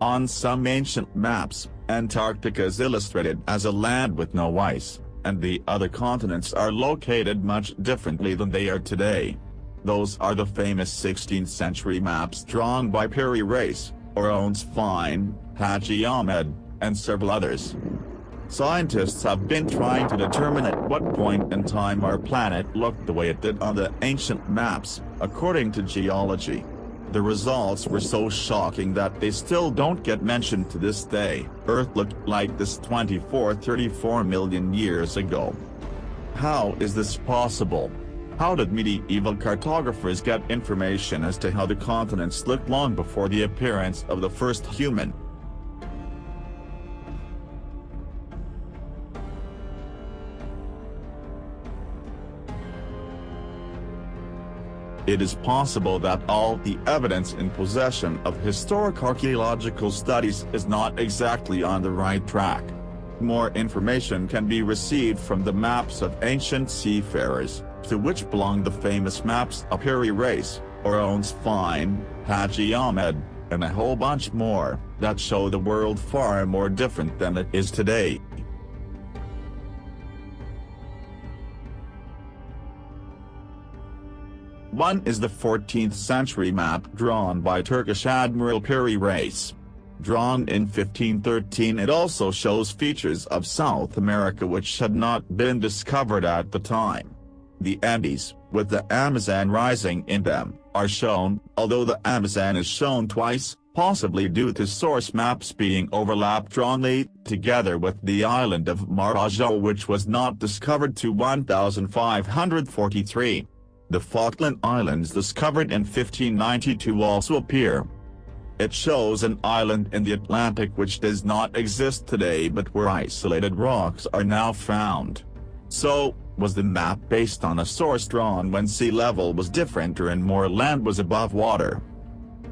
On some ancient maps, Antarctica is illustrated as a land with no ice, and the other continents are located much differently than they are today. Those are the famous 16th century maps drawn by Piri Reis, Owens Fine, Haji Ahmed, and several others. Scientists have been trying to determine at what point in time our planet looked the way it did on the ancient maps, according to geology. The results were so shocking that they still don't get mentioned to this day. Earth looked like this 34 million years ago. How is this possible? How did medieval cartographers get information as to how the continents looked long before the appearance of the first human? It is possible that all the evidence in possession of historic archaeological studies is not exactly on the right track. More information can be received from the maps of ancient seafarers, to which belong the famous maps of Piri Reis, Owens Fine, Haji Ahmed, and a whole bunch more, that show the world far more different than it is today. One is the 14th century map drawn by Turkish Admiral Piri Reis. Drawn in 1513, it also shows features of South America which had not been discovered at the time. The Andes, with the Amazon rising in them, are shown, although the Amazon is shown twice, possibly due to source maps being overlapped, drawn late together with the island of Marajo, which was not discovered to 1543. The Falkland Islands, discovered in 1592, also appear. It shows an island in the Atlantic which does not exist today but where isolated rocks are now found. So, was the map based on a source drawn when sea level was different or and more land was above water?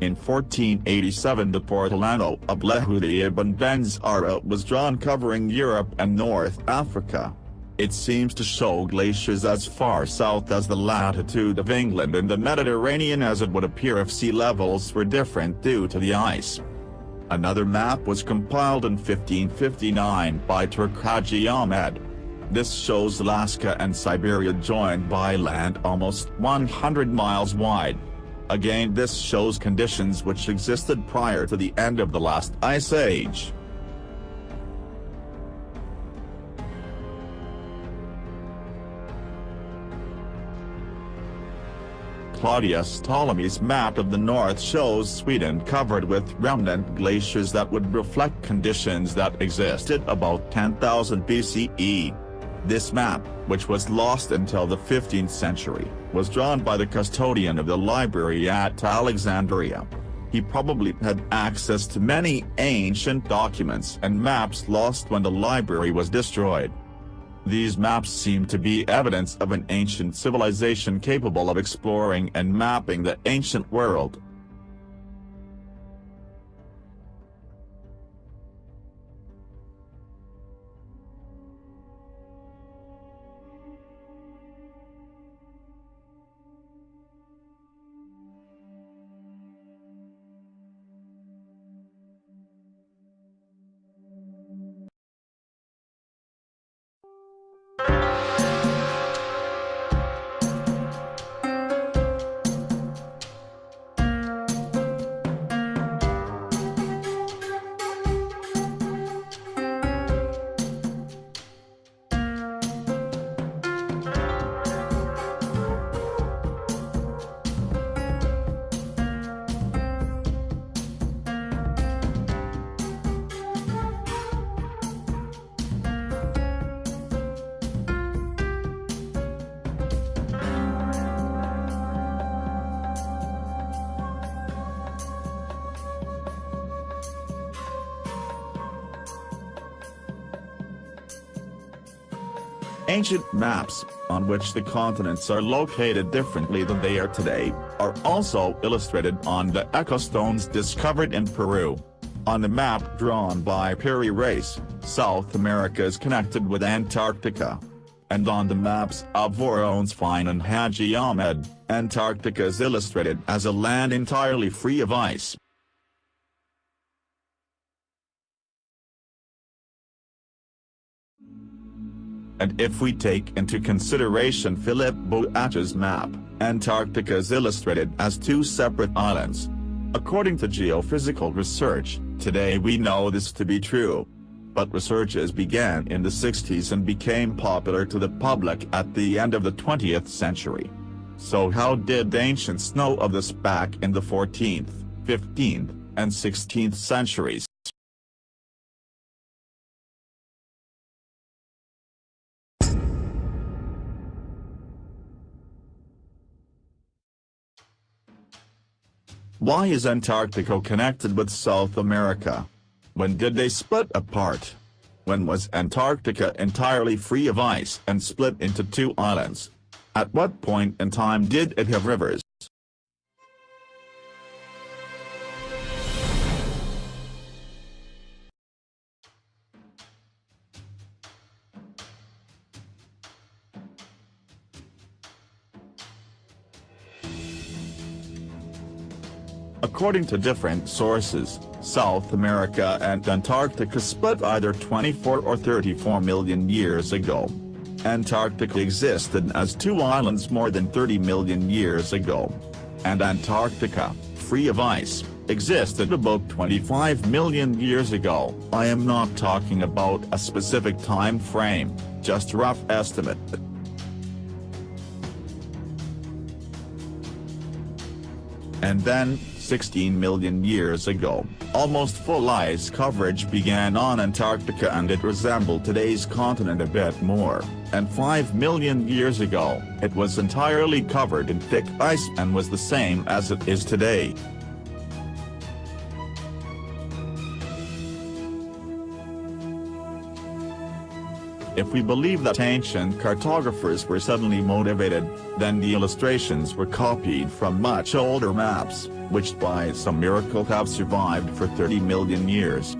In 1487, the Portolano of Lehudi ibn Benzara was drawn covering Europe and North Africa. It seems to show glaciers as far south as the latitude of England and the Mediterranean, as it would appear if sea levels were different due to the ice. Another map was compiled in 1559 by Turk Haji Ahmed. This shows Alaska and Siberia joined by land almost 100 miles wide. Again, this shows conditions which existed prior to the end of the last ice age. Claudius Ptolemy's map of the north shows Sweden covered with remnant glaciers that would reflect conditions that existed about 10,000 BCE. This map, which was lost until the 15th century, was drawn by the custodian of the library at Alexandria. He probably had access to many ancient documents and maps lost when the library was destroyed. These maps seem to be evidence of an ancient civilization capable of exploring and mapping the ancient world. Ancient maps, on which the continents are located differently than they are today, are also illustrated on the ecostones discovered in Peru. On the map drawn by Piri Reis, South America is connected with Antarctica. And on the maps of Voronezh Fine and Haji Ahmed, Antarctica is illustrated as a land entirely free of ice. And if we take into consideration Philippe Boach's map, Antarctica is illustrated as two separate islands. According to geophysical research, today we know this to be true. But researches began in the 60s and became popular to the public at the end of the 20th century. So how did ancients know of this back in the 14th, 15th, and 16th centuries? Why is Antarctica connected with South America? When did they split apart? When was Antarctica entirely free of ice and split into two islands? At what point in time did it have rivers? According to different sources, South America and Antarctica split either 24 or 34 million years ago. Antarctica existed as two islands more than 30 million years ago. And Antarctica, free of ice, existed about 25 million years ago. I am not talking about a specific time frame, just rough estimate. And then, 16 million years ago, almost full ice coverage began on Antarctica and it resembled today's continent a bit more, and 5 million years ago, it was entirely covered in thick ice and was the same as it is today. If we believe that ancient cartographers were suddenly motivated, then the illustrations were copied from much older maps, which by some miracle have survived for 30 million years.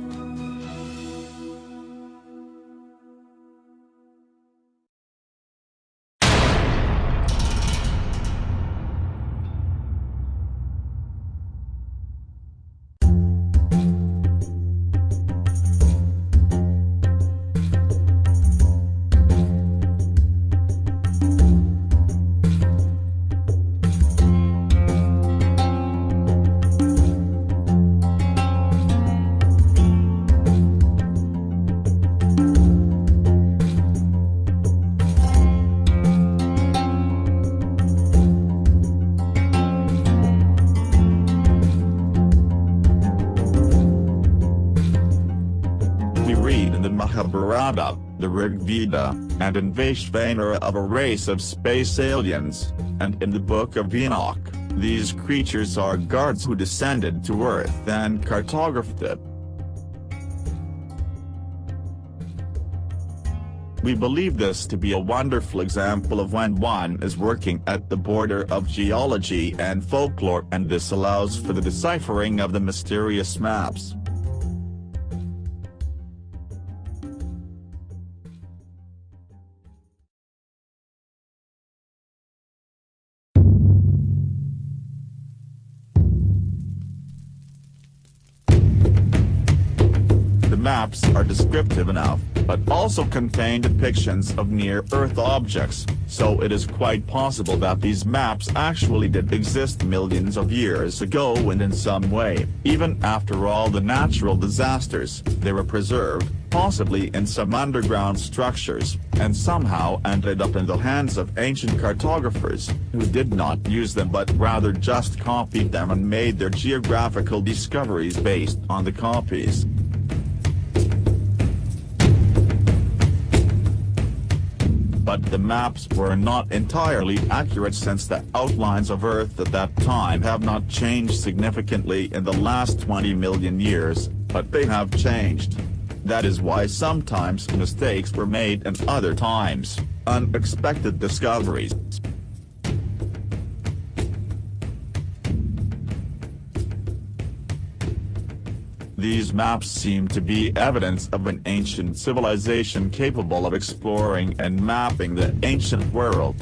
Mahabharata, the Rig Veda, and in Vaishvanara of a race of space aliens, and in the Book of Enoch, these creatures are gods who descended to Earth and cartographed it. We believe this to be a wonderful example of when one is working at the border of geology and folklore, and this allows for the deciphering of the mysterious maps. Maps are descriptive enough, but also contain depictions of near-Earth objects, so it is quite possible that these maps actually did exist millions of years ago, and in some way, even after all the natural disasters, they were preserved, possibly in some underground structures, and somehow ended up in the hands of ancient cartographers, who did not use them but rather just copied them and made their geographical discoveries based on the copies. But the maps were not entirely accurate, since the outlines of Earth at that time have not changed significantly in the last 20 million years, but they have changed. That is why sometimes mistakes were made and other times, unexpected discoveries. These maps seem to be evidence of an ancient civilization capable of exploring and mapping the ancient world.